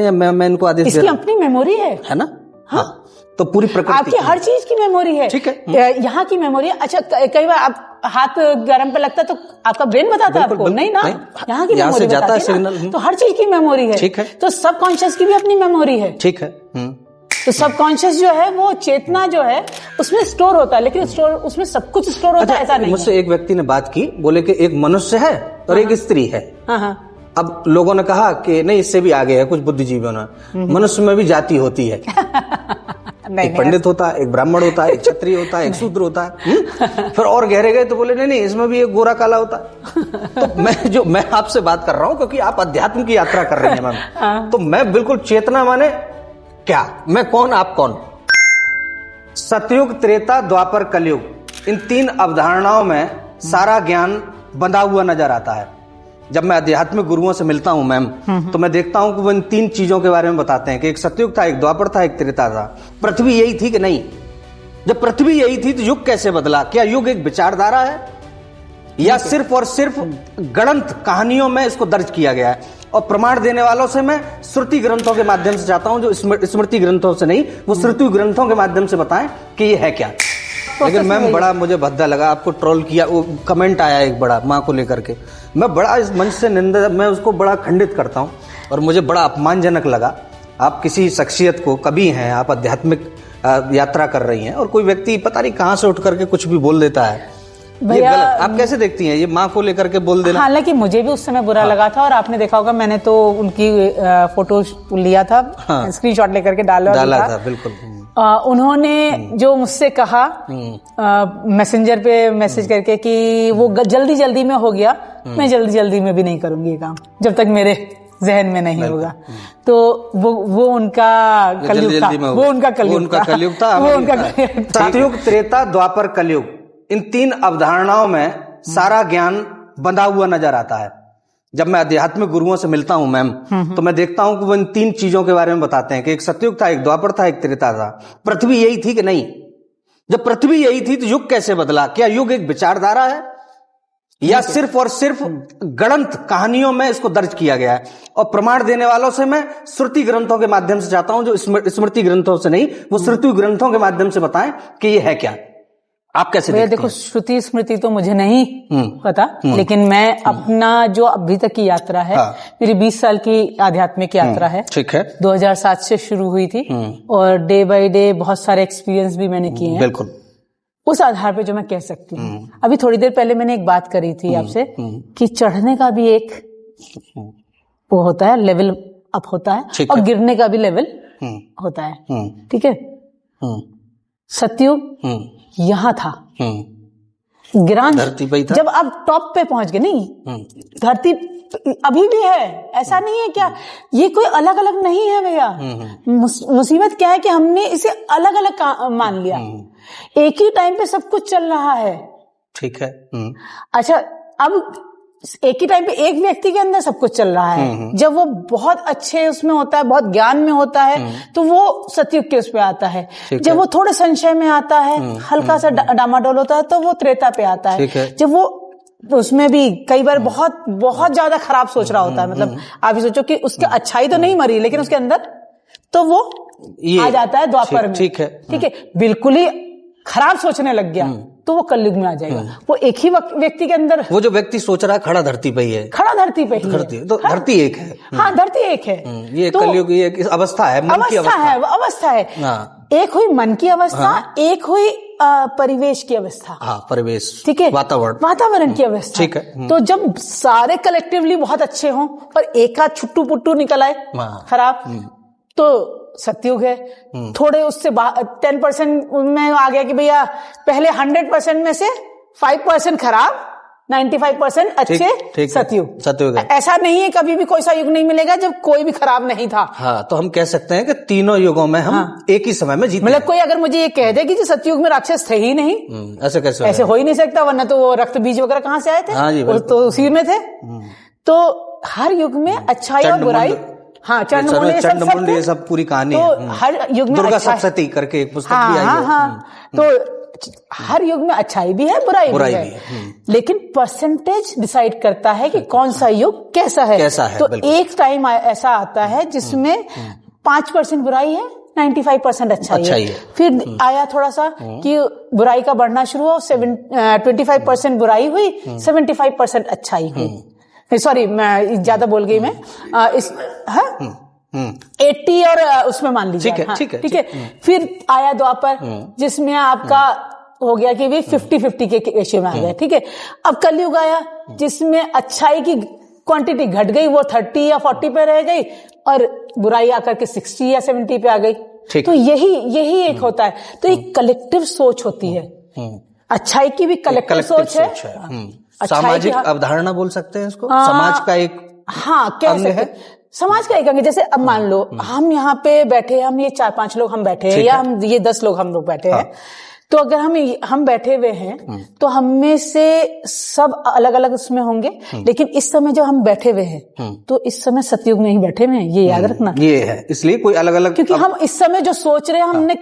या मैं इनको आदेश दे इसकी रहा हूं? अपनी मेमोरी है ना? हाँ, तो पूरी प्रकृति आपकी हर चीज की मेमोरी है। ठीक है। यहाँ की मेमोरी है। अच्छा, कई बार आप हाथ गर्म पे लगता है तो आपका ब्रेन बताता है आपको? नहीं ना, यहाँ की मेमोरी जाता है बताती है सिग्नल। ना। तो हर चीज की मेमोरी है। ठीक है। तो सबकॉन्शियस की भी अपनी मेमोरी है। ठीक है। तो सबकॉन्शियस जो है वो चेतना जो है उसमें स्टोर होता है, लेकिन उसमें सब कुछ स्टोर होता है ऐसा नहीं। मुझसे एक व्यक्ति ने बात की, बोले कि एक मनुष्य है और एक स्त्री है। अब लोगों ने कहा कि नहीं, इससे भी आगे है कुछ बुद्धिजीवियों ने, मनुष्य में भी जाति होती है। एक पंडित होता है, एक ब्राह्मण होता है, एक क्षत्रिय होता है, एक शूद्र होता है। फिर और गहरे गए तो बोले नहीं, इसमें भी एक गोरा काला होता है। तो मैं आपसे बात कर रहा हूं क्योंकि आप अध्यात्म की यात्रा कर रही हैं मैम। तो मैं बिल्कुल चेतना माने क्या, मैं कौन, आप कौन? सतयुग, त्रेता, द्वापर, कलयुग, इन 3 अवधारणाओं में सारा ज्ञान बंधा हुआ नजर आता है। जब मैं आध्यात्मिक गुरुओं से मिलता हूं मैम, तो मैं देखता हूं कि वो इन 3 चीजों के बारे में बताते हैं कि एक सतयुग था, एक द्वापर था, एक त्रेता था। पृथ्वी यही थी कि नहीं? जब पृथ्वी यही थी तो युग कैसे बदला? क्या युग एक विचारधारा है या सिर्फ और सिर्फ गणंत कहानियों में इसको दर्ज किया गया है? और प्रमाण देने वालों से मैं श्रुति ग्रंथों के माध्यम से चाहता हूं, जो स्मृति ग्रंथों से नहीं, वो श्रुति ग्रंथों के माध्यम से बताएं कि ये है क्या। लेकिन मैम बड़ा मुझे भद्दा लगा, आपको ट्रोल किया, वो कमेंट आया एक बड़ा माँ को लेकर के, मैं बड़ा इस मंच से निंदा, मैं उसको बड़ा खंडित करता हूं और मुझे बड़ा अपमानजनक लगा। आप किसी शख्सियत को, कभी हैं आप आध्यात्मिक यात्रा कर रही हैं और कोई व्यक्ति पता नहीं कहां से उठ करके कुछ भी बोल देता है, भैया आप कैसे देखती हैं ये माँ को लेकर के बोल देना? हालांकि मुझे भी उस समय बुरा लगा था और आपने देखा होगा मैंने तो उनकी फोटो लिया था, स्क्रीनशॉट लेकर के डाला था। बिल्कुल। उन्होंने जो मुझसे कहा मैसेंजर पे मैसेज करके कि वो जल्दी जल्दी में हो गया, मैं जल्दी जल्दी में भी नहीं करूंगी ये काम जब तक मेरे जहन में नहीं होगा। तो वो उनका कलयुग था, वो उनका कलयुग था। सतयुग, त्रेता, द्वापर, कलयुग, इन 3 अवधारणाओं में सारा ज्ञान बंधा हुआ नजर आता है। जब मैं आध्यात्मिक गुरुओं से मिलता हूं मैम, तो मैं देखता हूं कि वो इन 3 चीजों के बारे में बताते हैं कि एक सतयुग था, एक द्वापर था, एक त्रेता था। पृथ्वी यही थी कि नहीं? जब पृथ्वी यही थी तो युग कैसे बदला? क्या युग एक विचारधारा है या सिर्फ और सिर्फ गणंत कहानियों में इसको दर्ज किया गया है? और प्रमाण देने वालों से मैं श्रुति ग्रंथों के माध्यम से चाहता हूं, जो स्मृति ग्रंथों से नहीं, वो श्रुति ग्रंथों के माध्यम से बताएं कि ये है क्या। आप कैसे देखते हैं? देखो, श्रुति स्मृति तो मुझे नहीं पता, लेकिन मैं अपना जो अभी तक की यात्रा है, मेरी 20 साल की आध्यात्मिक यात्रा है। ठीक है। 2007 से शुरू हुई थी और डे बाय डे बहुत सारे एक्सपीरियंस भी मैंने किए हैं। बिल्कुल। उस आधार पे जो मैं कह सकती हूँ। अभी थोड़ी देर पहले मैंने एक बात करी थी आपसे कि चढ़ने का भी एक वो होता है, लेवल अप होता है, और गिरने का भी लेवल होता है। ठीक है। सतयुग यहाँ था, गिरान धरती पे था। जब आप टॉप पे पहुंच गए, नहीं धरती अभी भी है, ऐसा नहीं है क्या, ये कोई अलग अलग नहीं है भैया। मुसीबत क्या है कि हमने इसे अलग अलग मान लिया। एक ही टाइम पे सब कुछ चल रहा है। ठीक है। अच्छा, अब एक ही टाइम पे एक व्यक्ति के अंदर सब कुछ चल रहा है। जब वो बहुत अच्छे उसमें होता है, बहुत ज्ञान में होता है, तो वो सतयुग के उस पे आता है। जब वो थोड़े संशय में आता है, हल्का सा डामाडोल होता है, तो वो त्रेता पे आता है। जब वो उसमें भी कई बार बहुत बहुत ज्यादा खराब सोच रहा होता है, मतलब आप ही सोचो कि उसकी अच्छाई तो नहीं मरी, लेकिन उसके अंदर, तो वो आ जाता है द्वापर में। ठीक है। ठीक है, बिल्कुल ही खराब सोचने लग गया तो वो कलयुग में आ जाएगा। वो एक ही व्यक्ति के अंदर, वो जो व्यक्ति सोच रहा है खड़ा धरती पे ही है, खड़ा धरती पे ही है। तो धरती एक है। हाँ, धरती एक है। ये तो कलयुग, ये एक अवस्था है, मन की अवस्था है। एक हुई मन की अवस्था, एक हुई परिवेश की अवस्था। हाँ, परिवेश, ठीक है, वातावरण की अवस्था। ठीक है। तो जब सारे कलेक्टिवली बहुत अच्छे हों और एक आध छुट्टू पुट्टू निकल आए खराब, तो सतयुग है। थोड़े उससे 10% में आ गया कि भैया पहले 100% में से 5% खराब, 95% अच्छे, सतयुग है। ऐसा नहीं है, कभी भी कोई सा युग नहीं मिलेगा जब कोई भी खराब नहीं था। हाँ, तो हम कह सकते हैं कि तीनों युगों में हम एक ही समय में जीते। मतलब कोई अगर मुझे ये कह दे कि सतयुग में राक्षस थे ही नहीं, ऐसे कैसे? ऐसे हो ही नहीं सकता, वरना तो वो रक्त बीज वगैरह कहाँ से आए थे? हाँ जी, तो उसी में थे। तो हर युग में अच्छाई और बुराई, हाँ, चंडमुंड, ये सब पूरी कहानी तो है। हर युग में दुर्गा सप्तशती करके एक पुस्तक भी आई है। हाँ, तो हर युग में अच्छाई भी है, बुराई भी है। लेकिन परसेंटेज डिसाइड करता है कि कौन सा युग कैसा है। तो एक टाइम ऐसा आता है जिसमें 5% बुराई है, 95% अच्छाई है। फिर आया थोड़ा सा कि बुराई का बढ़ना शुरू हुआ, 25% बुराई हुई, 75% अच्छाई हुई। सॉरी, मैं ज्यादा बोल गई मैं। 80 और उसमें मान लीजिए, ठीक है। फिर आया द्वापर, जिसमें आपका हो गया कि भी 50-50 के रेशियो में आ गया, ठीक है। अब कलयुग आया जिसमें अच्छाई की क्वांटिटी घट गई, वो 30 या 40 पे रह गई, और बुराई आकर के 60 या 70 पे आ गई। तो यही एक होता है। तो एक कलेक्टिव सोच होती है। अच्छाई की भी कलेक्टिव सोच है। सामाजिक अवधारणा बोल सकते हैं इसको, समाज का एक, कह सकते हैं समाज का एक अंग। जैसे अब मान लो हम यहाँ पे बैठे, हम ये 4-5 लोग हम बैठे हैं, या हम ये 10 लोग हम लोग बैठे हैं। तो अगर हम बैठे हुए हैं तो हम में से सब अलग अलग उसमें होंगे, लेकिन इस समय जब हम बैठे हुए हैं तो इस समय सतयुग में ही बैठे हुए हैं, ये याद रखना। ये है, इसलिए कोई अलग अलग, क्योंकि हम इस समय जो सोच रहे हैं, हमने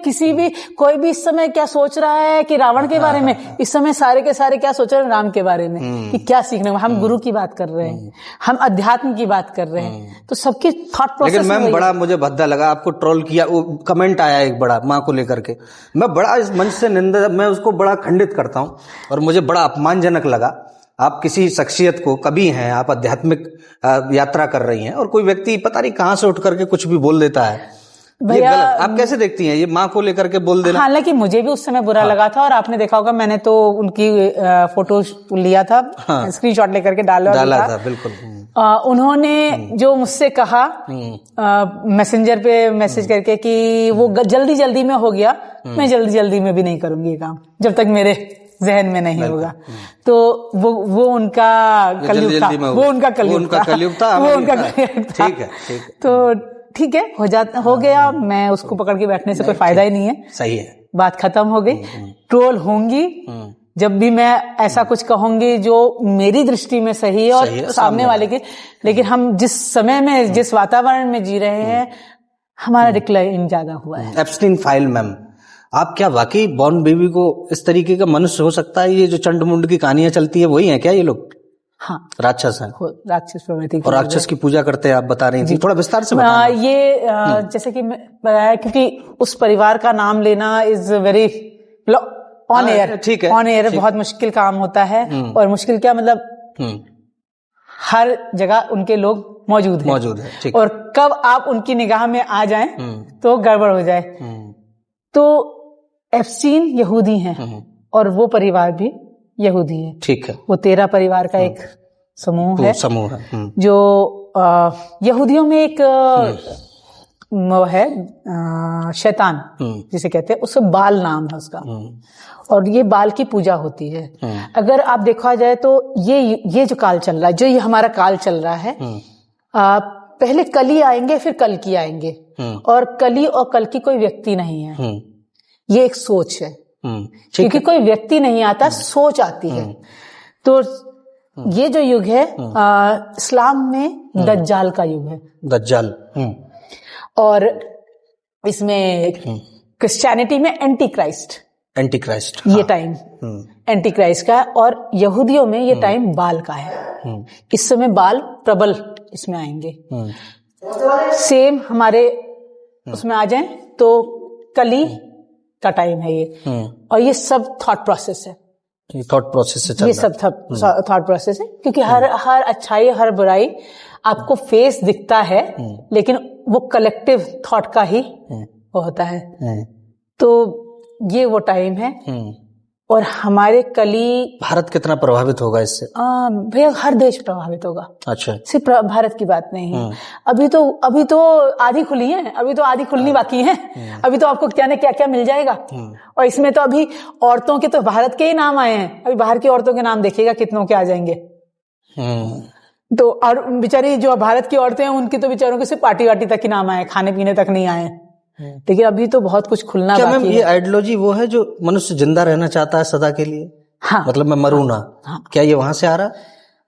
कोई भी इस समय क्या सोच रहा है कि रावण के बारे में, इस समय सारे के सारे क्या सोच रहे हैं राम के बारे में, कि क्या सीखने में। हम गुरु की बात कर रहे हैं, हम अध्यात्म की बात कर रहे हैं, तो सबके थॉट प्रोसेस। लेकिन मैम बड़ा मुझे भद्दा लगा, आपको ट्रोल किया, वो कमेंट आया एक बड़ा माँ को लेकर के, मैं बड़ा इस मंच से मैं उसको बड़ा खंडित करता हूं, और मुझे बड़ा अपमानजनक लगा। आप किसी शख्सियत को, कभी हैं आप आध्यात्मिक यात्रा कर रही हैं, और कोई व्यक्ति पता नहीं कहां से उठ करके कुछ भी बोल देता है, ये गलत। आप कैसे देखती हैं ये माँ को लेकर के बोल देना? हालांकि मुझे भी उस समय बुरा लगा था, और आपने देखा होगा मैंने तो उनकी फोटो लिया था, स्क्रीनशॉट लेकर के डाला था। बिल्कुल। उन्होंने जो मुझसे कहा मैसेंजर पे मैसेज करके कि वो जल्दी जल्दी में हो गया, मैं जल्दी जल्दी में भी नहीं करूंगी ये काम जब तक मेरे जहन में नहीं होगा। तो वो उनका कलयुग था, वो उनका कलयुग था। ठीक है। तो ठीक है, हो गया। मैं उसको पकड़ के बैठने से कोई फायदा ही नहीं है। सही है, बात खत्म हो गई। ट्रोल होंगी जब भी मैं ऐसा कुछ कहूंगी जो मेरी दृष्टि में सही है और सामने वाले की। लेकिन हम जिस समय में, जिस वातावरण में जी रहे हैं, हमारा डिक्लाइन ज्यादा हुआ है। एप्स्टीन फाइल मैम, आप क्या वाकई बॉर्न बेबी को इस तरीके का मनुष्य हो सकता है? ये जो चंड मुंड की कहानियां चलती है वही है क्या ये लोग? हाँ, राक्षस हैं, राक्षस प्रवृत्ति और राक्षस की पूजा करते हैं, आप बता रही थी, थोड़ा विस्तार से बताना। ये जैसे कि मैं बताया, क्योंकि उस परिवार का नाम लेना इज वेरी ऑन एयर, ठीक है, ऑन एयर बहुत मुश्किल काम होता है। और मुश्किल क्या मतलब, हर जगह उनके लोग मौजूद है, और कब आप उनकी निगाह में आ जाएं तो गड़बड़ हो जाए। तो एप्स्टीन यहूदी हैं, और वो परिवार भी यहूदी है, ठीक है। वो 13 परिवार का एक समूह है, जो यहूदियों में एक वो है शैतान जिसे कहते हैं, उसका बाल नाम है उसका, और ये बाल की पूजा होती है। अगर आप देखा जाए तो ये जो काल चल रहा है, जो ये हमारा काल चल रहा है, पहले कली आएंगे, फिर कल की आएंगे, और कली और कल की कोई व्यक्ति नहीं है, ये एक सोच है। क्योंकि कोई व्यक्ति नहीं आता, सोच आती है। तो ये जो युग है इस्लाम में दज्जाल का युग है, दज्जाल। और इसमें क्रिश्चियनिटी में एंटी क्राइस्ट ये टाइम एंटी क्राइस्ट का, और यहूदियों में ये टाइम बाल का है। इस समय बाल प्रबल इसमें आएंगे। सेम हमारे उसमें आ जाएं तो कली का टाइम है ये। और ये सब थॉट प्रोसेस है, ये सब थॉट प्रोसेस है। क्योंकि हर अच्छाई, हर बुराई आपको फेस दिखता है, लेकिन वो कलेक्टिव थॉट का ही होता है। तो ये वो टाइम है। और हमारे कली, भारत कितना प्रभावित होगा इससे? भैया हर देश प्रभावित होगा। अच्छा, सिर्फ भारत की बात नहीं है। अभी तो आधी खुली है, अभी तो आधी खुलनी बाकी है। अभी तो आपको क्या न क्या मिल जाएगा। और इसमें तो अभी औरतों के तो भारत के ही नाम आए हैं, अभी बाहर की औरतों के नाम देखिएगा कितनों के आ जाएंगे। तो और बेचारी जो भारत की औरतें हैं, उनकी तो बेचारों के सिर्फ पार्टी वार्टी तक ही नाम आए, खाने पीने तक नहीं आए। लेकिन अभी तो बहुत कुछ खुलना बाकी है। ये आइडियोलॉजी वो है जो मनुष्य जिंदा रहना चाहता है सदा के लिए? हाँ, मतलब मैं मरूं ना। क्या ये वहां से आ रहा?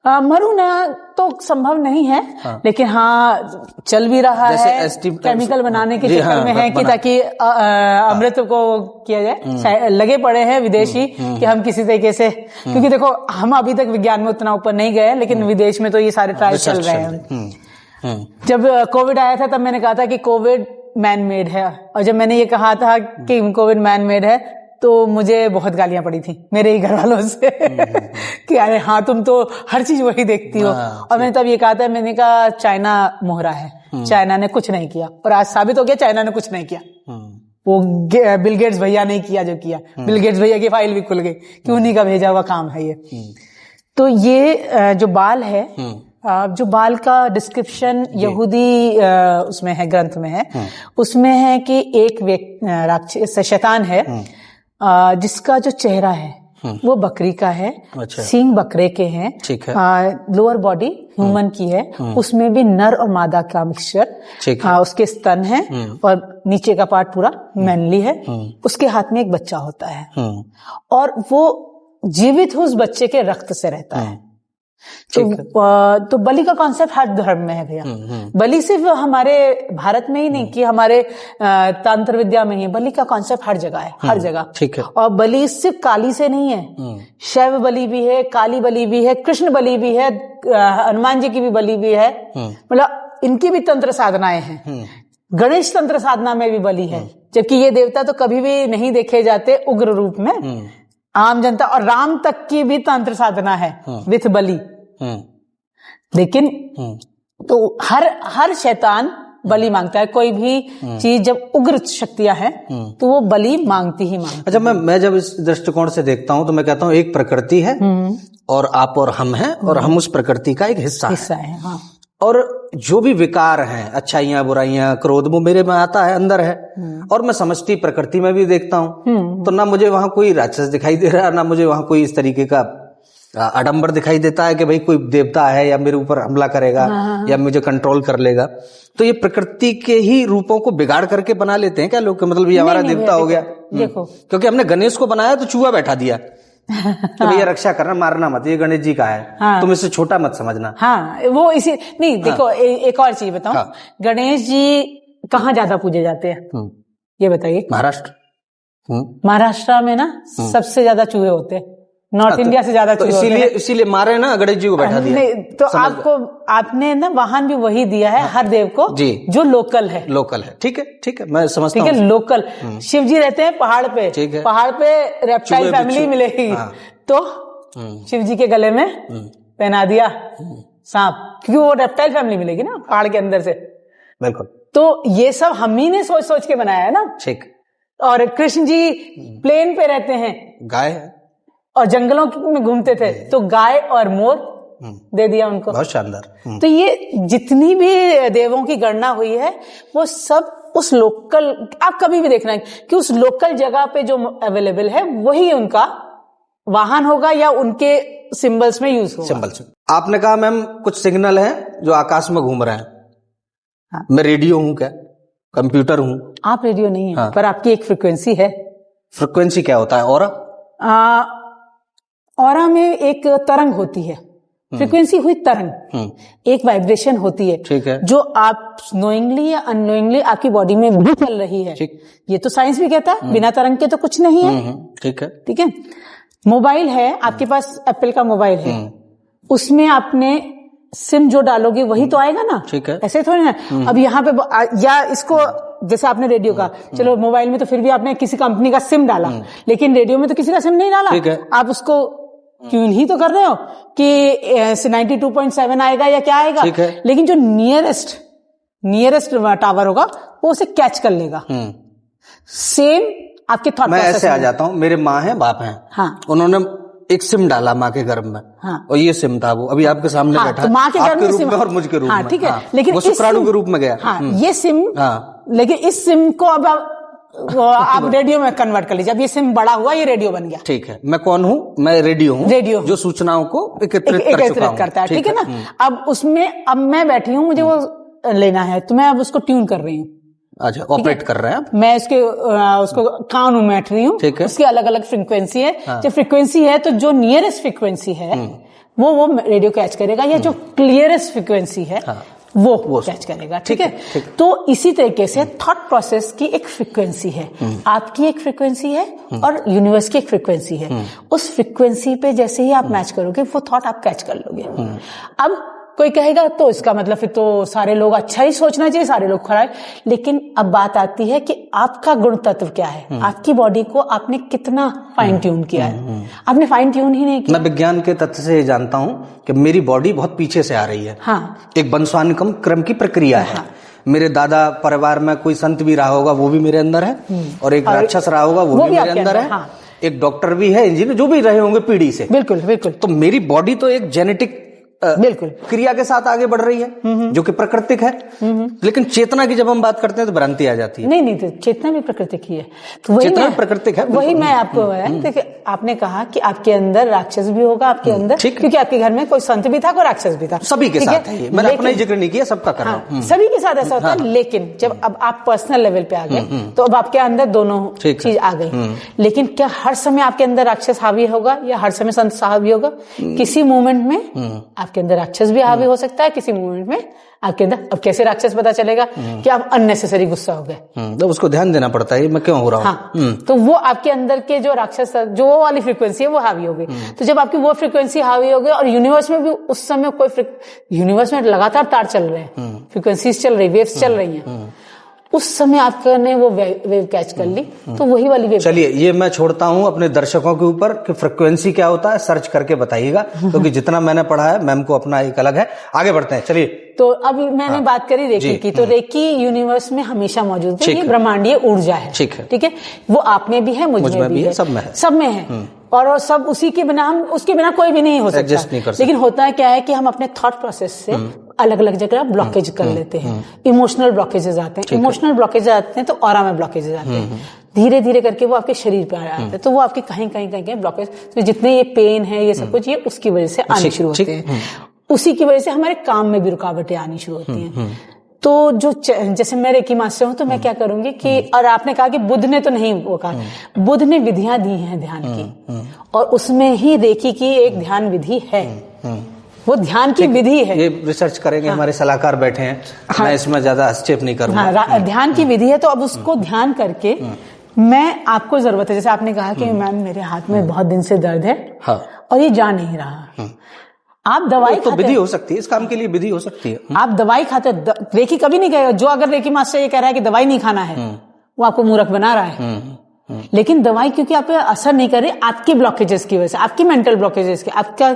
मरना तो संभव नहीं है। हाँ। लेकिन हाँ चल भी रहा है, केमिकल बनाने के चक्कर में है कि ताकि अमृत को किया जाए। लगे पड़े हैं विदेशी कि हम किसी तरीके से, क्योंकि देखो हम अभी तक विज्ञान में उतना ऊपर नहीं गए, लेकिन विदेश में तो ये सारे ट्रायल चल रहे हैं। जब कोविड आया था तब मैंने कहा था कि कोविड मैन मेड है, और जब मैंने ये कहा था कि कोविड मैन मेड है तो मुझे बहुत गालियां पड़ी थी मेरे ही घर वालों से कि अरे हाँ तुम तो हर चीज वही देखती हो। और मैंने तब ये कहा था, मैंने कहा चाइना मोहरा है, चाइना ने कुछ नहीं किया, और आज साबित हो गया चाइना ने कुछ नहीं किया। वो बिल गेट्स भैया ने किया जो किया, बिल गेट्स भैया की फाइल भी खुल गई कि उन्हीं का भेजा हुआ काम है ये। तो ये जो बाल है, जो बाल का डिस्क्रिप्शन यहूदी उसमें है, ग्रंथ में है, उसमें है कि एक राक्षस शैतान है जिसका जो चेहरा है वो बकरी का है। अच्छा। सींग बकरे के हैं। ठीक है। लोअर बॉडी ह्यूमन की है, उसमें भी नर और मादा का मिक्सचर। उसके स्तन है और नीचे का पार्ट पूरा मैनली है। उसके हाथ में एक बच्चा होता है और वो जीवित उस बच्चे के रक्त से रहता है। तो बलि का कॉन्सेप्ट हर धर्म में है भैया। बलि सिर्फ हमारे भारत में ही नहीं कि हमारे तंत्र विद्या में ही, बलि का कॉन्सेप्ट हर जगह है, हर जगह। ठीक है। और बलि सिर्फ काली से नहीं है, शैव बलि भी है, काली बलि भी है, कृष्ण बलि भी है, हनुमान जी की भी बलि भी है। मतलब इनकी भी तंत्र साधनाएं हैं। गणेश तंत्र साधना में भी बलि है, जबकि ये देवता तो कभी भी नहीं देखे जाते उग्र रूप में, आम जनता। और राम तक की भी तंत्र साधना है विथ बलि। लेकिन तो हर शैतान बलि मांगता है। कोई भी चीज जब उग्र शक्तियां हैं तो वो बलि मांगती ही मांगती। अच्छा, मैं जब इस दृष्टिकोण से देखता हूं तो मैं कहता हूं एक प्रकृति है और आप और हम हैं, और हम उस प्रकृति का एक हिस्सा है। हाँ। और जो भी विकार हैं, अच्छाइयां बुराइयां क्रोध, वो मेरे में आता है, अंदर है। और मैं समष्टि प्रकृति में भी देखता हूँ, तो ना मुझे वहां कोई राक्षस दिखाई दे रहा है, ना मुझे वहां कोई इस तरीके का आडंबर दिखाई देता है कि भाई कोई देवता है या मेरे ऊपर हमला करेगा या मुझे कंट्रोल कर लेगा। तो ये प्रकृति के ही रूपों को बिगाड़ करके बना लेते हैं क्या लोग, मतलब ये हमारा देवता हो गया। देखो, क्योंकि हमने गणेश को बनाया तो चूहा बैठा दिया तो भैया रक्षा करना, मारना मत, ये गणेश जी का है। हाँ। तुम इससे छोटा मत समझना। हाँ, वो इसी नहीं। देखो, हाँ। एक और चीज बताऊं। हाँ। गणेश जी कहाँ ज्यादा पूजे जाते हैं ये बताइए। महाराष्ट्र। महाराष्ट्र में ना सबसे ज्यादा चूहे होते हैं, नॉर्थ इंडिया से ज्यादा चूहे होते हैं। इसीलिए मारे ना गणेश जी को बैठा दिया। तो आपने ना वाहन भी वही दिया है हर देव को जी, जो लोकल है। ठीक है, मैं समझता हूँ। ठीक है, लोकल। शिव जी रहते हैं पहाड़ पे, ठीक है, पहाड़ पे रेप्टाइल फैमिली मिलेगी। हाँ। तो शिव जी के गले में पहना दिया सांप, क्योंकि वो रेप्टाइल फैमिली मिलेगी ना पहाड़ के अंदर से। बिल्कुल। तो ये सब हम ही ने सोच के बनाया है ना। ठीक। और कृष्ण जी प्लेन पे रहते हैं, गाय है, और जंगलों में घूमते थे, तो गाय और मोर दे दिया उनको। बहुत शानदार। तो ये जितनी भी देवों की गणना हुई है वो सब उस लोकल, आप कभी भी देखना कि उस लोकल जगह पे जो अवेलेबल है वही उनका वाहन होगा या उनके सिंबल्स में यूज होगा। सिंबल्स। आपने कहा मैम कुछ सिग्नल हैं जो आकाश में घूम रहे हैं। हाँ। मैं रेडियो हूं क्या, कंप्यूटर हूं? आप रेडियो नहीं है। हाँ। पर आपकी एक फ्रिक्वेंसी है। फ्रिक्वेंसी क्या होता है? ऑरा में एक तरंग होती है, फ्रीक्वेंसी हुई तरंग, एक वाइब्रेशन होती है, ठीक है, जो आप नोइंगली या अननोइंगली आपकी बॉडी में भी चल रही है। ये तो साइंस भी कहता है बिना तरंग के तो कुछ नहीं है। ठीक है, ठीक है। मोबाइल है आपके पास, एप्पल का मोबाइल है, उसमें आपने सिम जो डालोगे वही तो आएगा ना। ठीक है, ऐसे थोड़ी ना। अब यहाँ पे या इसको जैसे आपने रेडियो का, चलो मोबाइल में तो फिर भी आपने किसी कंपनी का सिम डाला, लेकिन रेडियो में तो किसी का सिम नहीं डाला। ठीक है, आप उसको ट्यून ही तो कर रहे हो कि 92.7 आएगा या क्या आएगा। ठीक है, लेकिन जो नियरेस्ट टावर होगा वो उसे कैच कर लेगा। सेम आपके थॉट मैं ऐसे आ जाता हूँ, मेरे माँ है बाप है, हाँ, उन्होंने एक सिम डाला माँ के गर्भ में, हाँ, और ये सिम था, वो अभी आपके सामने बैठा, तो माँ के गर्भ में सिम और मुझ के रूप में, ठीक है, लेकिन वो शुक्राणु के रूप में गया। हाँ, ये सिम, हाँ, लेकिन इस सिम को अब आप रेडियो में कन्वर्ट कर लीजिए। अब ये सिम बड़ा हुआ, ये रेडियो बन गया। ठीक है, मैं कौन हूँ? मैं रेडियो हूँ, रेडियो जो सूचनाओं को एकत्रित करता है। ठीक है ना। अब उसमें अब मैं बैठी हूँ, मुझे वो लेना है, तो मैं अब उसको ट्यून कर रही हूँ। अच्छा, ऑपरेट कर रहे हैं आप? मैं उसको कान में बैठ रही हूँ। उसकी अलग अलग फ्रीक्वेंसी है। हाँ। जब फ्रीक्वेंसी है तो जो नियरेस्ट फ्रीक्वेंसी है वो रेडियो कैच करेगा, या जो क्लियरेस्ट फ्रीक्वेंसी है वो कैच करेगा। ठीक है, तो इसी तरीके से थॉट प्रोसेस की एक फ्रीक्वेंसी है, आपकी एक फ्रीक्वेंसी है और यूनिवर्स की एक फ्रीक्वेंसी है। उस फ्रीक्वेंसी पे जैसे ही आप मैच करोगे वो थॉट आप कैच कर लोगे। अब कोई कहेगा तो इसका मतलब फिर तो सारे लोग अच्छा ही सोचना चाहिए, सारे लोग खराब। लेकिन अब बात आती है कि आपका गुण तत्व क्या है, आपकी बॉडी को आपने कितना फाइन ट्यून किया है। आपने फाइन ट्यून ही नहीं किया। मैं विज्ञान के तथ्य से जानता हूँ कि मेरी बॉडी बहुत पीछे से आ रही है। हाँ, एक वंशानुक्रम क्रम की प्रक्रिया है। मेरे दादा परिवार में कोई संत भी रहा होगा, वो भी मेरे अंदर है, और एक राक्षस रहा होगा, वो भी मेरे अंदर है। एक डॉक्टर भी है, इंजीनियर, जो भी रहे होंगे पीढ़ी से। बिल्कुल बिल्कुल। तो मेरी बॉडी तो एक जेनेटिक बिल्कुल क्रिया के साथ आगे बढ़ रही है, जो कि प्राकृतिक है। लेकिन चेतना की जब हम बात करते हैं तो भ्रांति आ जाती है। नहीं, तो चेतना भी प्राकृतिक ही है। तो वही चेतना भी प्राकृतिक है, वही मैं आपको देखिए, आपने कहा कि आपके अंदर राक्षस भी होगा, आपके अंदर, क्योंकि आपके घर में कोई संत भी था, कोई राक्षस भी था। सभी के साथ है ये, मैंने अपना ही जिक्र नहीं किया, सबका कर रहा हूं। सभी के साथ ऐसा होता है। लेकिन जब अब आप पर्सनल लेवल पे आ गए तो अब आपके अंदर दोनों चीज आ गई। लेकिन क्या हर समय आपके अंदर राक्षस हावी होगा या हर समय संत हावी होगा? किसी मोमेंट में आपके अंदर राक्षस भी हावी हो सकता है, किसी मोमेंट में आपके अंदर। अब कैसे राक्षस पता चलेगा कि आप अननेसेसरी गुस्सा हो गए? तो उसको ध्यान देना पड़ता है, मैं क्यों हो रहा हूँ। हाँ, तो वो आपके अंदर के जो राक्षस, जो वो वाली फ्रीक्वेंसी है वो हावी हो गई। तो जब आपकी वो फ्रीक्वेंसी हावी हो गई, और यूनिवर्स में भी उस समय यूनिवर्स में लगातार तार चल रहे हैं, फ्रीक्वेंसीज चल रही, वेव्स चल रही हैं, उस समय आपने वो वेव कैच कर ली, तो वही वाली वेव। चलिए, ये मैं छोड़ता हूं अपने दर्शकों के ऊपर कि फ्रीक्वेंसी क्या होता है, सर्च करके बताइएगा, क्योंकि जितना मैंने पढ़ा है मैम को अपना एक अलग है। आगे बढ़ते हैं, चलिए। तो अब मैंने बात करी रेकी की, तो रेकी यूनिवर्स में हमेशा मौजूद है, ये ब्रह्मांडीय ऊर्जा है। ठीक है, वो आप में भी है, मुझ में भी है, सब में है। और सब उसी के बिना, हम उसके बिना कोई भी नहीं हो सकता। लेकिन होता है क्या है कि हम अपने थॉट प्रोसेस से अलग अलग जगह ब्लॉकेज कर लेते हैं। इमोशनल ब्लॉकेजेस आते हैं, इमोशनल ब्लॉकेज आते हैं तो ऑरा में ब्लॉकेजेस आते हैं। धीरे धीरे करके वो आपके शरीर पे आते हैं, तो वो आपके कहीं ब्लॉकेज, तो जितने ये पेन है, ये सब कुछ, ये उसकी वजह से आने शुरू होते हैं। उसी की वजह से हमारे काम में भी रुकावटें आनी शुरू होती हैं। तो जो जैसे मैं रेकी मास्टर हूं, तो मैं क्या करूंगी कि, और आपने कहा कि बुद्ध ने तो नहीं वो कहा, बुद्ध ने विधियां दी हैं ध्यान की, और उसमें ही रेकी की एक ध्यान विधि है। वो ध्यान की विधि है। ये रिसर्च करेंगे, हमारे सलाहकार बैठे हैं, मैं इसमें ज्यादा हस्तक्षेप नहीं करूंगा। ध्यान की विधि है, तो अब उसको ध्यान करके मैं, आपको जरूरत है, जैसे आपने कहा कि मैम मेरे हाथ में बहुत दिन से दर्द है और ये जा नहीं रहा, आप दवाई तो विधि हो सकती है, इस काम के लिए विधि हो सकती है। आप दवाई खाते, रेकी कभी नहीं कहेगा, जो अगर रेकी मास्टर ये कह रहा है कि दवाई नहीं खाना है, वो आपको मूर्ख बना रहा है। लेकिन दवाई क्योंकि आप पे असर नहीं कर रही, आपकी ब्लॉकेजेस की वजह से, आपकी मेंटल ब्लॉकेजेस की, आपका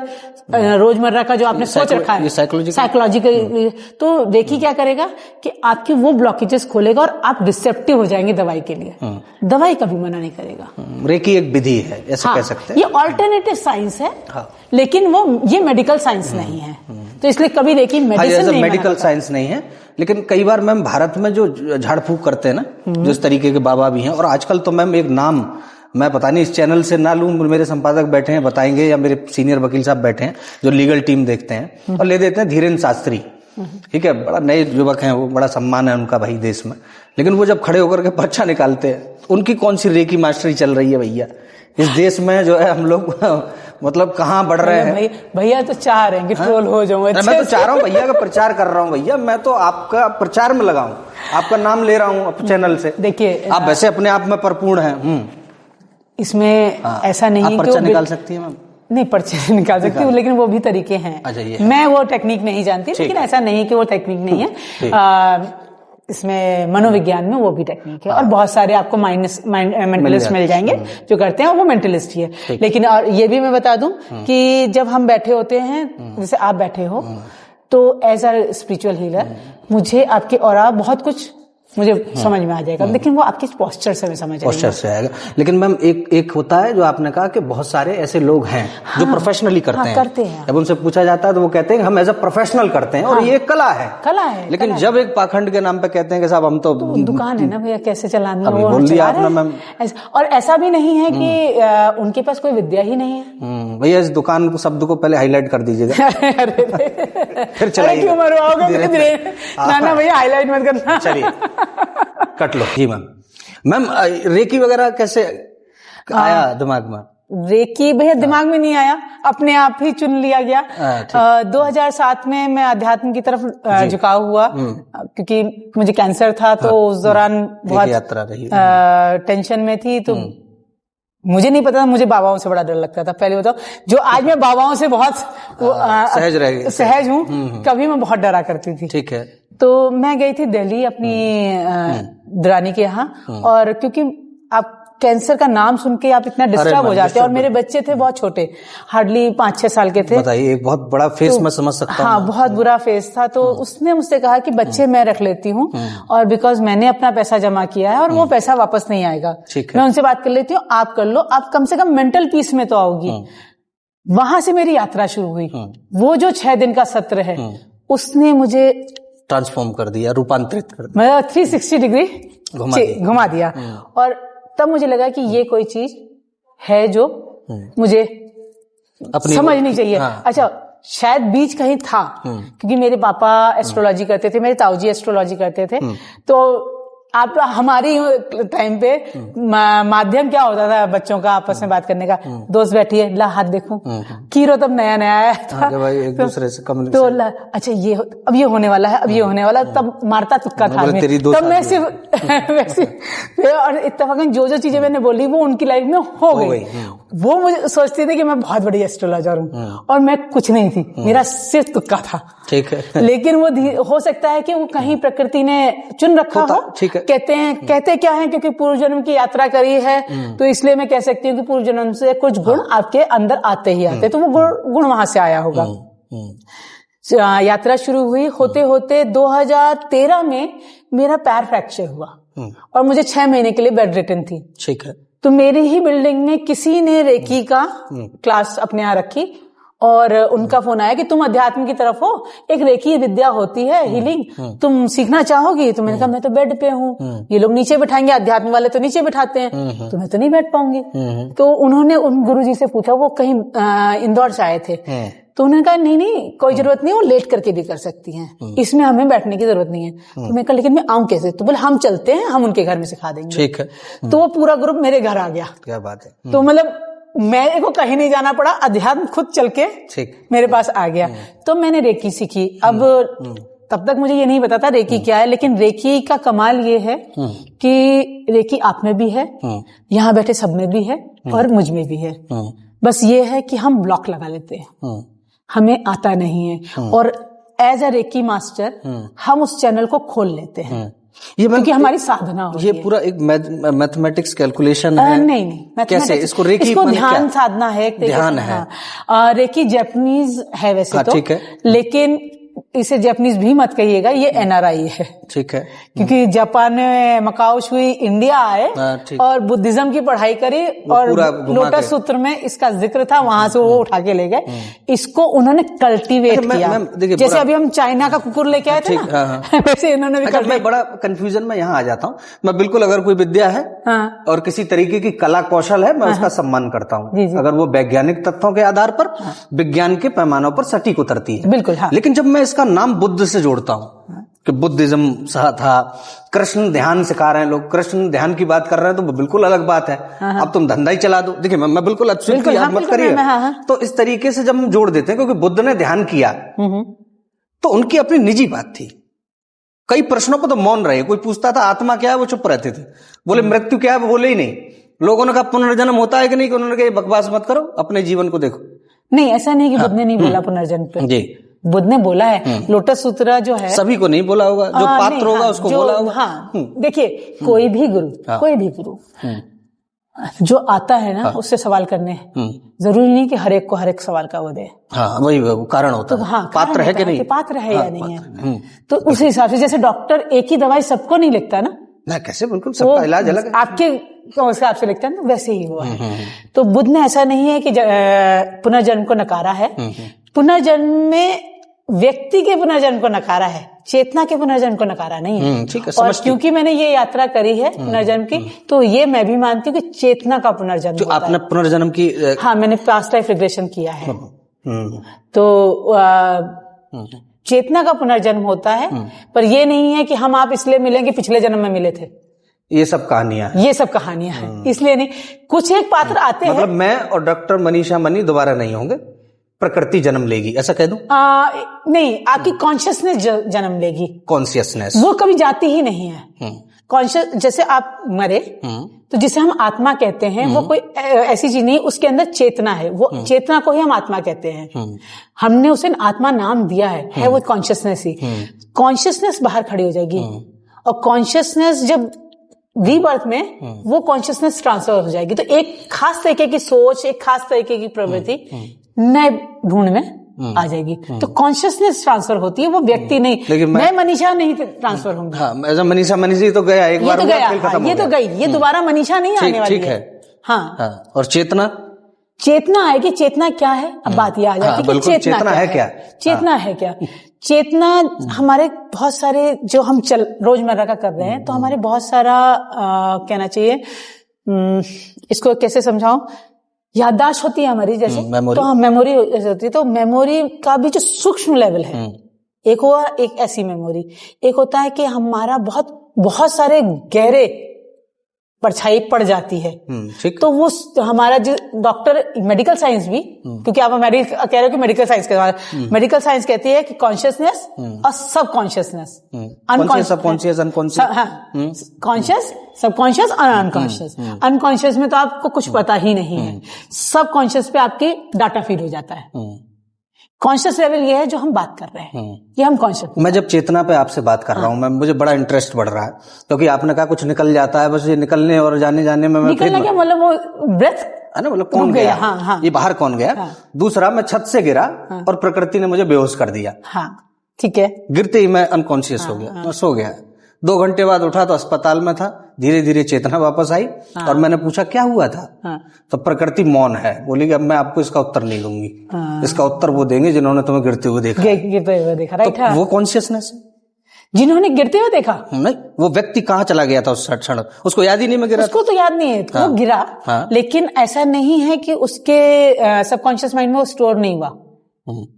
रोजमर्रा का जो आपने सोच रखा है साइकोलॉजिकल, तो रेकी क्या करेगा कि आपके वो ब्लॉकेजेस खोलेगा और आप रिसेप्टिव हो जाएंगे दवाई के लिए। दवाई कभी मना नहीं करेगा। रेकी एक विधि है, ऐसा कह सकते हैं। ये ऑल्टरनेटिव साइंस है, लेकिन वो ये मेडिकल साइंस नहीं है, तो इसलिए कभी रेकी मेडिसिन नहीं, मेडिकल साइंस नहीं है। लेकिन कई बार मैम भारत में जो झाड़ फूक करते हैं ना, जिस तरीके के बाबा भी हैं, और आजकल तो मैम एक नाम, मैं पता नहीं इस चैनल से ना लूं, मेरे संपादक बैठे हैं बताएंगे, या मेरे सीनियर वकील साहब बैठे हैं जो लीगल टीम देखते हैं, और ले देते हैं धीरेन्द्र शास्त्री। ठीक है, बड़ा नए युवक हैं वो, बड़ा सम्मान है उनका भाई देश में। लेकिन वो जब खड़े होकर के पर्चा निकालते हैं, उनकी कौन सी रेकी मास्टरी चल रही है भैया इस देश में, जो है हम लोग मतलब कहाँ बढ़ रहे हैं। भैया तो चाह रहे हैं कि ट्रोल हो जाऊं। मैं तो चाह रहा हूँ भैया का प्रचार कर रहा हूँ भैया, मैं तो आपका प्रचार में लगा हूँ, आपका नाम ले रहा हूँ चैनल से। देखिए, आप वैसे अपने आप में परिपूर्ण हैं। इसमें ऐसा नहीं है, पर्चा निकाल सकती है मैम? नहीं, पर्चे निकाल सकती हूँ, लेकिन वो भी तरीके हैं। मैं वो टेक्निक नहीं जानती, लेकिन ऐसा नहीं कि वो टेक्निक नहीं है। इसमें मनोविज्ञान में वो भी टेक्निक है, और बहुत सारे आपको मेंटलिस्ट मिल जाएंगे जो करते हैं, वो मेंटलिस्ट ही है। लेकिन और ये भी मैं बता दूं कि जब हम बैठे होते हैं, जैसे आप बैठे हो, तो एज अ स्पिरिचुअल हीलर मुझे आपके ऑरा बहुत कुछ मुझे समझ में आ जाएगा, लेकिन वो आपके पोस्चर से समझ आएगा। पोस्चर से आएगा। लेकिन मैम एक होता है जो आपने कहा कि बहुत सारे ऐसे लोग हैं जो प्रोफेशनली करते हैं। जब उनसे पूछा जाता है तो वो कहते हैं हम एज अ प्रोफेशनल करते हैं, और ये कला है। लेकिन जब एक पाखंड के नाम पे कहते हैं कि साहब हम तो दुकान है ना भैया, कैसे चलानी है, बोल दिया आपने मैम। और ऐसा भी नहीं है कि उनके पास कोई विद्या ही नहीं है। भैया इस दुकान शब्द को पहले हाईलाइट कर दीजिएगा, फिर चलाइए। क्यों मरवाओगे ना भैया, हाईलाइट मत करना। चलिए कट लो जी मैम। मैम रेकी वगैरह कैसे आया दिमाग में? रेकी भैया दिमाग में नहीं आया, अपने आप ही चुन लिया गया। 2007 में मैं अध्यात्म की तरफ झुकाव हुआ, क्योंकि मुझे कैंसर था, तो उस दौरान बहुत यात्रा रही, टेंशन में थी। तो मुझे नहीं पता था, मुझे बाबाओं से बड़ा डर लगता था। पहले बताओ, जो आज मैं बाबाओं से बहुत सहज हूँ, कभी मैं बहुत डरा करती थी। ठीक है। तो मैं गई थी दिल्ली अपनी दरानी के यहाँ, और क्योंकि आप कैंसर का नाम सुन के आप इतना डिस्टर्ब हो जाते हैं, और मेरे बच्चे थे बहुत छोटे, हार्डली 5-6 साल के थे। बताइए, एक बहुत बड़ा फेस मैं समझ सकता हूँ। हाँ, बहुत बुरा फेस था। तो उसने मुझसे कहा कि बच्चे मैं रख लेती हूँ, और बिकॉज मैंने अपना पैसा जमा किया है और वो पैसा वापस नहीं आएगा, मैं उनसे बात कर लेती हूँ, आप कर लो, आप कम से कम मेंटल पीस में तो आओगी। वहां से मेरी यात्रा शुरू हुई। वो जो 6 दिन का सत्र है, उसने मुझे ट्रांसफॉर्म कर दिया, रूपांतरित कर दिया, 360 डिग्री घुमा दिया। और तब मुझे लगा कि ये कोई चीज है जो मुझे समझनी चाहिए। हाँ। अच्छा, शायद बीज कहीं था, क्योंकि मेरे पापा एस्ट्रोलॉजी करते थे, मेरे ताऊजी एस्ट्रोलॉजी करते थे। तो आप हमारी टाइम पे माध्यम क्या होता था बच्चों का आपस में बात करने का, दोस्त बैठिए, ला हाथ देखूं, कीरो तब नया नया आया था, भाई एक दूसरे से तो अच्छा ये अब ये होने वाला है, अब ये होने वाला, तब मारता तुक्का था, तब मैं सिर्फ वैसे, और इत्तेफाकन जो चीजें मैंने बोली वो उनकी लाइफ में हो गई। वो मुझे सोचते थे कि मैं बहुत बड़ी एस्ट्रोलॉजर हूँ, और मैं कुछ नहीं थी, मेरा सिर्फ तुक्का था। ठीक है। लेकिन वो हो सकता है कि वो कहीं प्रकृति ने चुन रखा हो। ठीक है। कहते क्या है, क्योंकि पूर्व जन्म की यात्रा करी है, तो इसलिए मैं कह सकती हूँ कि पूर्व जन्म से कुछ गुण आपके अंदर आते ही आते, तो वो गुण वहां से आया होगा। यात्रा शुरू हुई, होते होते 2013 में मेरा पैर फ्रैक्चर हुआ, और मुझे 6 महीने के लिए बेड रिटन थी। ठीक है। तो मेरी ही बिल्डिंग में किसी ने रेकी का क्लास अपने यहाँ रखी, और उनका फोन आया कि तुम अध्यात्म की तरफ हो, एक रेकी विद्या होती है हीलिंग, तुम सीखना चाहोगी? तो मैंने कहा मैं तो बेड पे हूँ, ये लोग नीचे बिठाएंगे, अध्यात्म वाले तो नीचे बिठाते हैं, तो मैं तो नहीं बैठ पाऊंगी। तो उन्होंने उन गुरुजी से पूछा, वो कहीं इंदौर से आए थे, तो उन्होंने कहा नहीं कोई जरूरत नहीं, वो लेट करके भी कर सकती हैं, इसमें हमें बैठने की जरूरत नहीं है। तो मैं कहा लेकिन मैं आऊं कैसे? तो बोले हम चलते हैं, हम उनके घर में सिखा देंगे। ठीक है। तो वो पूरा ग्रुप मेरे घर आ गया। क्या बात है। तो मतलब मेरे को कहीं नहीं जाना पड़ा, अध्यात्म खुद चल के मेरे पास आ गया। तो मैंने रेकी सीखी। अब तब तक मुझे ये नहीं पता था रेकी क्या है, लेकिन रेकी का कमाल ये है कि रेकी आप में भी है, यहाँ बैठे सब में भी है, और मुझ में भी है। बस ये है कि हम ब्लॉक लगा लेते हैं, हमें आता नहीं है, और एज अ रेकी मास्टर हम उस चैनल को खोल लेते हैं, ये क्योंकि हमारी साधना होती है। ये पूरा एक मैथमेटिक्स कैलकुलेशन है? नहीं, कैसे इसको रेकी? इसको ध्यान साधना है, ध्यान है। रेकी जापानीज है वैसे तो, ठीक है, लेकिन इसे जापानीज भी मत कहिएगा, ये एनआरआई है। ठीक है। क्योंकि जापान में मकाओ हुई, इंडिया आए और बुद्धिज्म की पढ़ाई करी, और लोटस सूत्र में इसका जिक्र था, वहां से वो उठा के ले गए। इसको उन्होंने कल्टीवेट किया, जैसे अभी हम चाइना का कुकुर लेके आए थे ना, वैसे इन्होंने भी। मैं बड़ा कंफ्यूजन में यहाँ आ जाता हूँ। मैं बिल्कुल, अगर कोई विद्या है और किसी तरीके की कला कौशल है, मैं उसका सम्मान करता हूँ, अगर वो वैज्ञानिक तथ्यों के आधार पर, विज्ञान के पैमानों पर सटीक उतरती है। बिल्कुल। लेकिन जब मैं इसका नाम बुद्ध से जोड़ता हूँ कि बुद्धिज्म था, कृष्ण ध्यान सिखा रहे हैं लोग, कृष्ण ध्यान की बात कर रहे हैं, तो वो बिल्कुल अलग बात है। अब तुम धंधा ही चला दो। देखिए, मैं बिल्कुल अब्सोल्यूट याद मत करिए। तो इस तरीके से जब हम जोड़ देते हैं, क्योंकि बुद्ध ने ध्यान किया तो उनकी अपनी निजी बात थी, कई प्रश्नों पर तो मौन रहे। कोई पूछता था आत्मा क्या है, वो चुप रहते थे। बोले मृत्यु क्या है, वो बोले ही नहीं। लोगों ने कहा पुनर्जन्म होता है कि नहीं, उन्होंने कहा बकवास मत करो, अपने जीवन को देखो। नहीं, ऐसा नहीं कि बुद्ध ने नहीं बोला पुनर्जन्म पे। जी, बुद्ध ने बोला है। लोटस सूत्र जो है, सभी को नहीं बोला होगा, जो पात्र होगा उसको बोला होगा। हाँ, देखिए, कोई भी गुरु जो आता है ना, उससे सवाल करने, जरूरी नहीं कि हर एक को हर एक सवाल का वो दे। हाँ, वही कारण होता है। हाँ, पात्र है कि नहीं, पात्र है या नहीं है। तो उस हिसाब से, जैसे डॉक्टर एक ही दवाई सबको नहीं लिखता ना, कैसे, बिल्कुल सबका इलाज अलग है, आपके हिसाब से लिखता है ना, वैसे ही हुआ है। तो बुद्ध ने ऐसा नहीं है कि पुनर्जन्म को नकारा है। पुनर्जन्म में व्यक्ति के पुनर्जन्म को नकारा है, चेतना के पुनर्जन्म को नकारा नहीं है। ठीक है, और क्योंकि मैंने ये यात्रा करी है पुनर्जन्म की, तो ये मैं भी मानती हूँ कि चेतना का पुनर्जन्म जो आपने पुनर्जन्म की। हाँ, मैंने पास्ट लाइफ रिग्रेशन किया है। तो चेतना का पुनर्जन्म होता है, पर ये नहीं है कि हम आप इसलिए मिलेंगे पिछले जन्म में मिले थे। ये सब कहानियां हैं। ये सब कहानियां हैं, इसलिए नहीं। कुछ एक पात्र आते हैं, मतलब मैं और डॉक्टर मनीषा मनी दोबारा नहीं होंगे, प्रकृति जन्म लेगी, ऐसा कह दूं? नहीं, आपकी कॉन्शियसनेस जन्म लेगी। कॉन्शियसनेस वो कभी जाती ही नहीं है। कॉन्शियस, जैसे आप मरे तो जिसे हम आत्मा कहते हैं, वो कोई ऐसी चीज नहीं, उसके अंदर चेतना है, वो चेतना को ही हम आत्मा कहते हैं। हमने उसे आत्मा नाम दिया है वो कॉन्शियसनेस ही। कॉन्शियसनेस बाहर खड़ी हो जाएगी, और कॉन्शियसनेस जब रीबर्थ में वो कॉन्शियसनेस ट्रांसफर हो जाएगी, तो एक खास तरीके की सोच, एक खास तरीके की प्रवृत्ति नए ढूंढ में आ जाएगी। तो कॉन्शियसनेस ट्रांसफर होती है, वो व्यक्ति नहीं। लेकिन मैं मनीषा नहीं ट्रांसफर होंगी। हाँ, मनीषा मनीषा तो गया एक बार, ये तो गया, ये तो गई, ये दोबारा मनीषा नहीं आने वाली है। हाँ, और चेतना, चेतना आएगी। चेतना क्या है, अब बात ये आ जाती है कि चेतना है क्या? चेतना है क्या? चेतना हमारे बहुत सारे जो हम रोजमर्रा का कर रहे हैं, तो हमारे बहुत सारा कहना चाहिए, इसको कैसे समझाऊं, याददाश्त होती है हमारी, जैसे तो हम मेमोरी होती है, तो मेमोरी का भी जो सूक्ष्म लेवल है, एक हुआ एक ऐसी मेमोरी, एक होता है कि हमारा बहुत सारे गहरे परछाई पड़ जाती है। तो वो हमारा जो डॉक्टर मेडिकल साइंस भी, क्योंकि आप कह रहे हो कि मेडिकल साइंस के बारे में, मेडिकल साइंस कहती है कि कॉन्शियसनेस और सब consciousness, subconscious, unconscious, conscious, subconscious और अनकॉन्शियस। अनकॉन्शियस में तो आपको कुछ पता ही नहीं है, सब कॉन्शियस पे आपके डाटा फीड हो जाता है। कॉन्शियस लेवल ये है जो हम बात कर रहे हैं, ये हम कॉन्शियस। मैं जब चेतना पे आपसे बात कर रहा हूँ, मुझे बड़ा इंटरेस्ट बढ़ रहा है, क्योंकि आपने कहा कुछ निकल जाता है, बस ये निकलने और जाने में निकलना क्या मतलब, वो ब्रेथ है ना, मतलब कौन गया, हाँ, ये बाहर कौन गया। दूसरा, मैं छत से गिरा और प्रकृति ने मुझे बेहोश कर दिया। ठीक है, गिरते ही मैं अनकॉन्शियस हो गया, मैं सो गया। 2 घंटे बाद उठा तो अस्पताल में था, धीरे धीरे चेतना वापस आई। और मैंने पूछा क्या हुआ था, तो प्रकृति मौन है, बोली कि अब मैं आपको इसका उत्तर नहीं दूंगी, इसका उत्तर वो देंगे जिन्होंने तुम्हें गिरते हुए देखा। गिरते हुए देखा, राइट। तो वो कॉन्शियसनेस है जिन्होंने गिरते हुए देखा। नहीं, वो व्यक्ति कहाँ चला गया था उस क्षण, उसको याद ही नहीं, मैं गिरा, उसको तो याद नहीं है, वो गिरा। लेकिन ऐसा नहीं है कि उसके सबकॉन्शियस माइंड में वो स्टोर नहीं हुआ।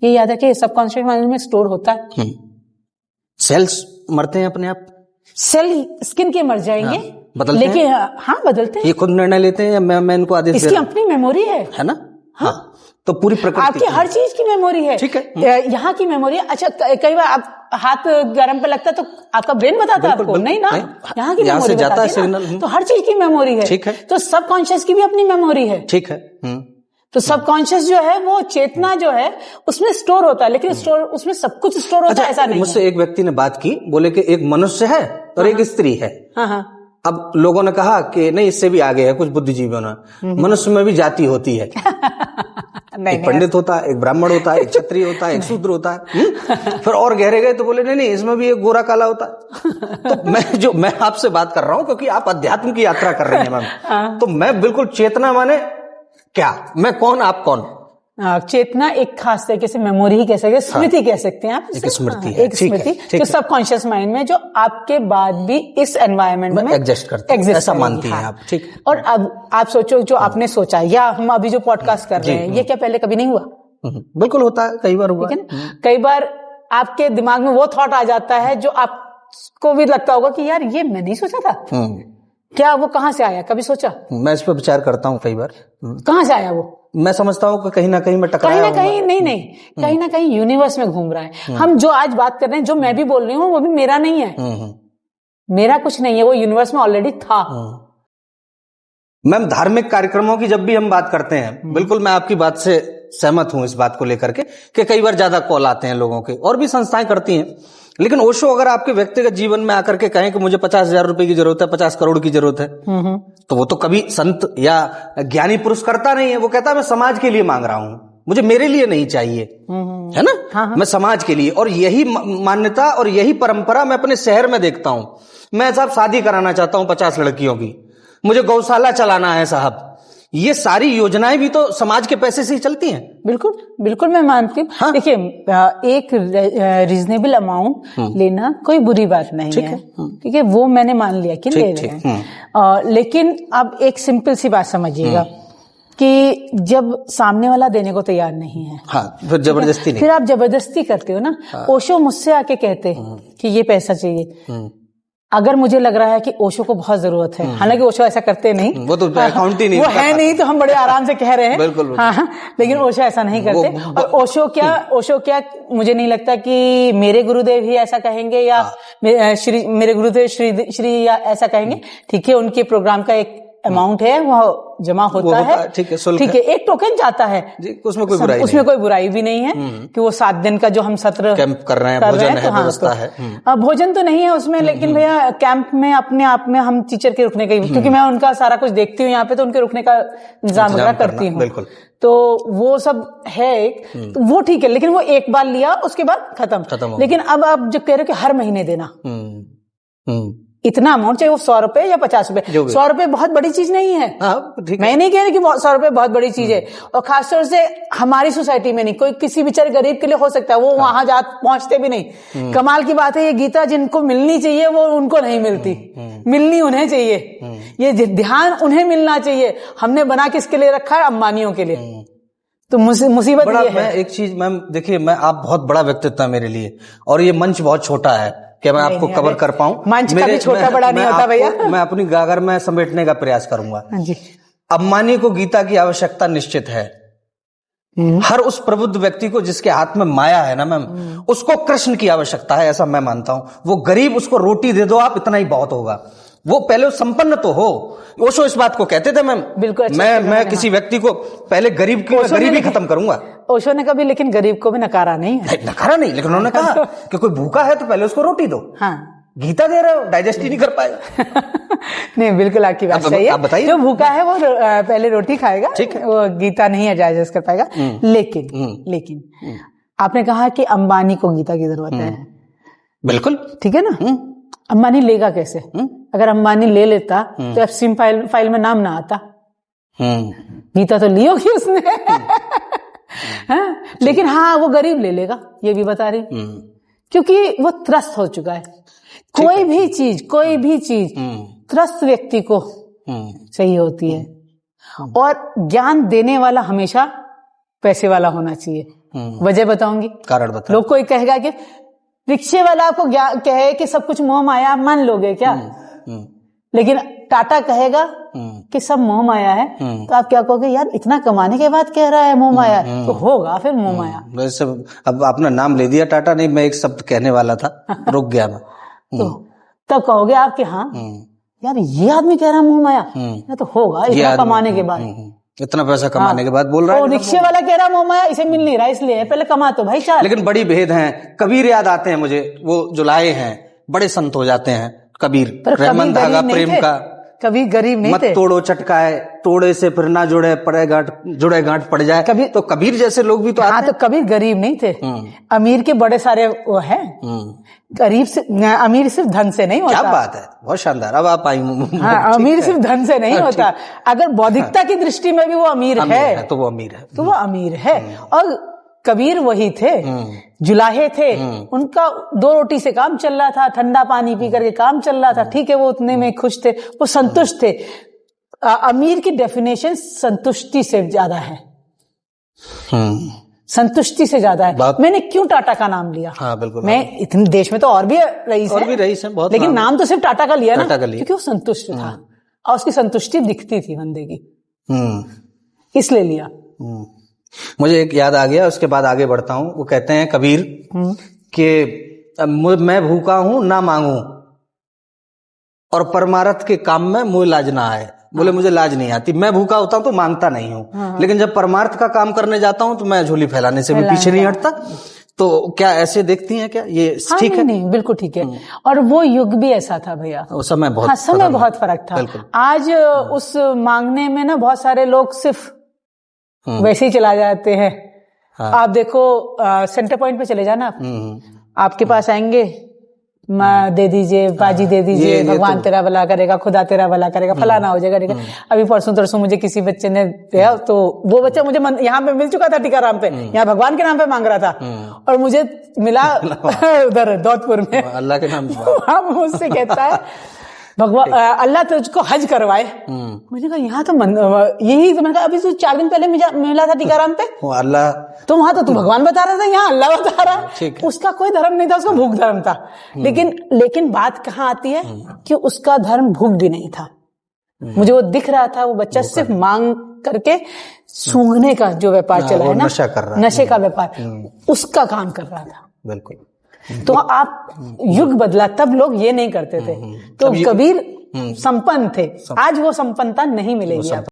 ये याद है कि सबकॉन्शियस माइंड में स्टोर होता है। सेल्स मरते हैं अपने आप, सेल स्किन के मर जाएंगे, बदलते लेकिन बदलते हैं। ये खुद निर्णय लेते हैं या मैं इनको आदेश इसकी अपनी मेमोरी है ना। तो पूरी प्रकृति, आपकी हर चीज की मेमोरी है। ठीक है, यहाँ की मेमोरी। अच्छा, कई बार आप हाथ गर्म पे लगता है तो आपका ब्रेन बताता है आपको, नहीं ना, यहाँ की मेमोरी जाता है सिग्नल। तो हर चीज की मेमोरी है, ठीक है। तो सबकॉन्शियस की भी अपनी मेमोरी है, ठीक है। तो सबकॉन्शियस जो है, वो चेतना जो है, उसमें स्टोर होता है, लेकिन उसमें सब कुछ स्टोर होता है, ऐसा नहीं। मुझसे एक व्यक्ति ने बात की, बोले कि एक मनुष्य है और एक स्त्री है। अब लोगों ने कहा कि नहीं, इससे भी आगे है कुछ बुद्धिजीवियों ने, मनुष्य में भी जाति होती है। एक पंडित होता है, एक ब्राह्मण होता है, एक क्षत्रिय होता है, एक शूद्र होता है। फिर और गहरे गए तो बोले नहीं, इसमें भी एक गोरा काला होता है। तो मैं आपसे बात कर रहा हूं क्योंकि आप अध्यात्म की यात्रा कर रहे हैं मैम, तो मैं बिल्कुल चेतना माने क्या, मैं कौन, आप कौन। चेतना एक खास तरीके से मेमोरी ही कह सकते हैं, स्मृति कह सकते हैं आप, एक स्मृति है, एक स्मृति जो सबकॉन्शियस माइंड में, जो आपके बाद भी इस एनवायरनमेंट में एग्जिस्ट करती है, ऐसा मानती हैं आप, ठीक। और अब आप सोचो, जो आपने सोचा या हम अभी जो पॉडकास्ट कर रहे हैं, ये क्या पहले कभी नहीं हुआ? बिल्कुल होता है, कई बार हुआ, ठीक है ना। कई बार आपके दिमाग में वो थॉट आ जाता है जो आपको भी लगता होगा कि यार ये मैं नहीं सोचा था, क्या वो कहाँ से आया, कभी सोचा? मैं इस पर विचार करता हूँ कई बार, कहाँ से आया वो। मैं समझता हूँ कि कहीं ना कहीं मैं टकराया, कहीं ना कहीं नहीं, कहीं ना कहीं यूनिवर्स में घूम रहा है। हम जो आज बात कर रहे हैं, जो मैं भी बोल रही हूँ, वो भी मेरा नहीं है, मेरा कुछ नहीं है, वो यूनिवर्स में ऑलरेडी था। मैम, धार्मिक कार्यक्रमों की जब भी हम बात करते हैं, बिल्कुल मैं आपकी बात से सहमत हूं इस बात को लेकर के कि कई बार ज्यादा कॉल आते हैं लोगों के, और भी संस्थाएं करती हैं, लेकिन ओशो अगर आपके व्यक्तिगत जीवन में आकर के कहें कि मुझे 50,000 रुपए की जरूरत है, 50 करोड़ की जरूरत है, तो वो तो कभी संत या ज्ञानी पुरुष करता नहीं है। वो कहता है मैं समाज के लिए मांग रहा हूं, मुझे मेरे लिए नहीं चाहिए, है ना। मैं समाज के लिए, और यही मान्यता और यही परंपरा मैं अपने शहर में देखता हूं। मैं साहब शादी कराना चाहता हूं 50 लड़कियों की, मुझे गौशाला चलाना है साहब, ये सारी योजनाएं भी तो समाज के पैसे से ही चलती हैं। बिल्कुल बिल्कुल, मैं मानती हूँ। हाँ? देखिए, एक रीजनेबल अमाउंट लेना कोई बुरी बात नहीं है, ठीक है, वो मैंने मान लिया कि ले रहे हैं। लेकिन अब एक सिंपल सी बात समझिएगा कि जब सामने वाला देने को तैयार नहीं है, फिर जबरदस्ती नहीं, फिर आप जबरदस्ती करते हो ना। ओशो मुझसे आके कहते कि ये पैसा चाहिए, अगर मुझे लग रहा है कि ओशो को बहुत जरूरत है, हालांकि ओशो ऐसा करते नहीं, वो तो अकाउंट ही नहीं, वो है नहीं, तो हम बड़े आराम से कह रहे हैं। बिल्कुल। हाँ, लेकिन ओशो ऐसा नहीं करते। और ओशो क्या मुझे नहीं लगता कि मेरे गुरुदेव ही ऐसा कहेंगे या मेरे गुरुदेव श्री या ऐसा कहेंगे। ठीक है, उनके प्रोग्राम का एक अमाउंट है, वो जमा होता है, ठीक है, एक टोकन जाता है, उसमें कोई बुराई भी नहीं है कि वो 7 दिन का जो हम सत्र कैंप कर रहे हैं, भोजन है, व्यवस्था है। भोजन तो नहीं है उसमें, लेकिन भैया कैंप में अपने आप में हम टीचर के रुकने का, क्योंकि मैं उनका सारा कुछ देखती हूँ यहाँ पे, तो उनके रुकने का इंतजाम वगैरह करती हूँ, तो वो सब है एक, तो वो ठीक है। लेकिन वो एक बार लिया, उसके बाद खत्म। लेकिन अब आप जो कह रहे हो कि हर महीने देना इतना अमाउंट, चाहे वो 100 रुपए या 50 रुपए, 100 रुपए बहुत बड़ी चीज नहीं है। मैं नहीं कह रही कि 100 रुपए बहुत बड़ी चीज है, और खासतौर से हमारी सोसाइटी में नहीं, कोई किसी बेचारे गरीब के लिए हो सकता है, वो वहां पहुंचते भी नहीं। कमाल की बात है, ये गीता जिनको मिलनी चाहिए वो उनको नहीं मिलती, मिलनी उन्हें चाहिए, ये ध्यान उन्हें मिलना चाहिए। हमने बना किसके लिए रखा है? अंबानियों के लिए। तो मुसीबत ये है। मैं एक चीज मैम देखिए, मैं आप बहुत बड़ा व्यक्तित्व है मेरे लिए, और ये मंच बहुत छोटा है, क्या मैं आपको कवर कर पाऊं? मंच कभी छोटा बड़ा नहीं होता भैया। मैं अपनी गागर में समेटने का प्रयास करूंगा जी। अंबानी को गीता की आवश्यकता निश्चित है। हर उस प्रबुद्ध व्यक्ति को जिसके हाथ में माया है ना मैम, उसको कृष्ण की आवश्यकता है, ऐसा मैं मानता हूं। वो गरीब, उसको रोटी दे दो आप, इतना ही बहुत होगा। वो पहले संपन्न तो हो। ओशो इस बात को कहते थे मैम, बिल्कुल। मैं किसी व्यक्ति को पहले गरीबी खत्म करूंगा। ओशो ने कभी लेकिन गरीब को भी नकारा नहीं है। नकारा नहीं, लेकिन उन्होंने कहा कि कोई भूखा है तो पहले उसको रोटी दो। हाँ, गीता दे रहे हो, डाइजेस्ट ही नहीं कर पाएगा। नहीं, बिल्कुल आपकी बात सही है। बताइए, जो भूखा है वो पहले रोटी खाएगा, ठीक है, वो गीता नहीं डाइजेस्ट कर पाएगा। लेकिन आपने कहा कि अंबानी को गीता की जरूरत है, बिल्कुल ठीक है ना। अंबानी लेगा कैसे? अगर अंबानी ले लेता तो एफसीम फाइल में नाम ना आता। गीता तो ली होगी उसने। लेकिन हाँ, वो गरीब ले लेगा, ये भी बता रही, क्योंकि वो त्रस्त हो चुका है। कोई भी चीज त्रस्त व्यक्ति को चाहिए होती है, और ज्ञान देने वाला हमेशा पैसे वाला होना चाहिए। वजह बताऊंगी, कारण बता। लोग कोई कहेगा कि रिक्शे वाला आपको कहे कि सब कुछ मोह माया, आप मान लोगे क्या? लेकिन टाटा कहेगा कि सब मोह माया है, तो आप क्या कहोगे? यार इतना कमाने के बाद कह रहा है मोह माया, तो होगा फिर मोह माया। वैसे अब आपने नाम ले दिया टाटा, नहीं मैं एक शब्द कहने वाला था, रुक गया मैं। तो तब कहोगे आप कि हाँ यार ये आदमी कह रहा है मोह माया, तो होगा इतना कमाने के बाद, इतना पैसा कमाने के बाद बोल रहा है। रिक्शे वाला कह रहा है मोह माया, इसे मिल नहीं रहा इसलिए, पहले कमा तो भाई चार। लेकिन बड़ी भेद है। कबीर याद आते हैं मुझे, वो जो लाए हैं, बड़े संत हो जाते हैं। कबीर, रहमन धागा प्रेम का, कभी गरीब नहीं थे। मत तोड़ो चटकाए, तोड़े से फिर ना जुड़े गांठ पड़ जाए। कबीर तो कबीर जैसे लोग भी तो आते हैं। तो कबीर गरीब नहीं थे। अमीर के बड़े सारे वो हैं। गरीब से, अमीर सिर्फ धन से नहीं होता। क्या बात है, बहुत शानदार। अब आप आई। हाँ, अमीर सिर्फ धन से नहीं होता। अगर बौद्धिकता की दृष्टि में भी वो अमीर है तो वो अमीर है, तो वो अमीर है। और कबीर वही थे, जुलाहे थे, उनका 2 रोटी से काम चल रहा था, ठंडा पानी पी करके काम चल रहा था, ठीक है, वो उतने में खुश थे, वो संतुष्ट थे। अमीर की डेफिनेशन संतुष्टि से ज्यादा है, संतुष्टि से ज्यादा है। मैंने क्यों टाटा का नाम लिया? हाँ, बिल्कुल। मैं इतने देश में तो और भी रईस है, बहुत, लेकिन नाम तो सिर्फ टाटा का लिया ना, क्योंकि वो संतुष्ट था और उसकी संतुष्टि दिखती थी बंदे की, इसलिए लिया। मुझे एक याद आ गया, उसके बाद आगे बढ़ता हूँ। वो कहते हैं कबीर कि मैं भूखा हूं ना मांगू, और परमार्थ के काम में मुझे लाज ना आए। बोले मुझे लाज नहीं आती, मैं भूखा होता हूं तो मांगता नहीं हूं, लेकिन जब परमार्थ का काम करने जाता हूं तो मैं झोली फैलाने से भी पीछे नहीं हटता। तो क्या ऐसे देखती हैं क्या ये? हाँ, ठीक है, नहीं बिल्कुल ठीक है। और वो युग भी ऐसा था भैया, समय बहुत फर्क था। आज उस मांगने में ना बहुत सारे लोग सिर्फ वैसे ही चला जाते हैं। हाँ। आप देखो सेंटर पॉइंट पे चले जाना, आपके पास आएंगे, माँ दे दीजिए, बाजी दे दीजिए, भगवान तेरा भला करेगा, खुदा तेरा भला करेगा, फलाना हो जाएगा। अभी परसों तरसों मुझे किसी बच्चे ने दिया, तो वो बच्चा मुझे यहाँ पे मिल चुका था टीकाराम पे, यहाँ भगवान के नाम पे मांग रहा था, और मुझे मिला उधर दौलतपुर में, अल्लाह के नाम। मुझसे कहता है भगवान अल्लाह तुझको हज करवाए। मुझे कहा यहाँ तो यही तो मैंने कहा अभी तो 4 दिन पहले मिला था टीकाराम पे अल्लाह, तो वहां तो तू भगवान बता रहा था, यहाँ अल्लाह बता रहा है। उसका कोई धर्म नहीं था, उसका भूख धर्म था। लेकिन बात कहाँ आती है कि उसका धर्म भूख भी नहीं था। मुझे वो दिख रहा था, वो बच्चा सिर्फ मांग करके सूंघने का जो व्यापार चला है ना, नशा कर रहा, नशे का व्यापार, उसका काम कर रहा था। बिल्कुल। तो आप युग बदला, तब लोग ये नहीं करते थे। तो कबीर संपन्न थे, आज वो संपन्नता नहीं मिलेगी आपको।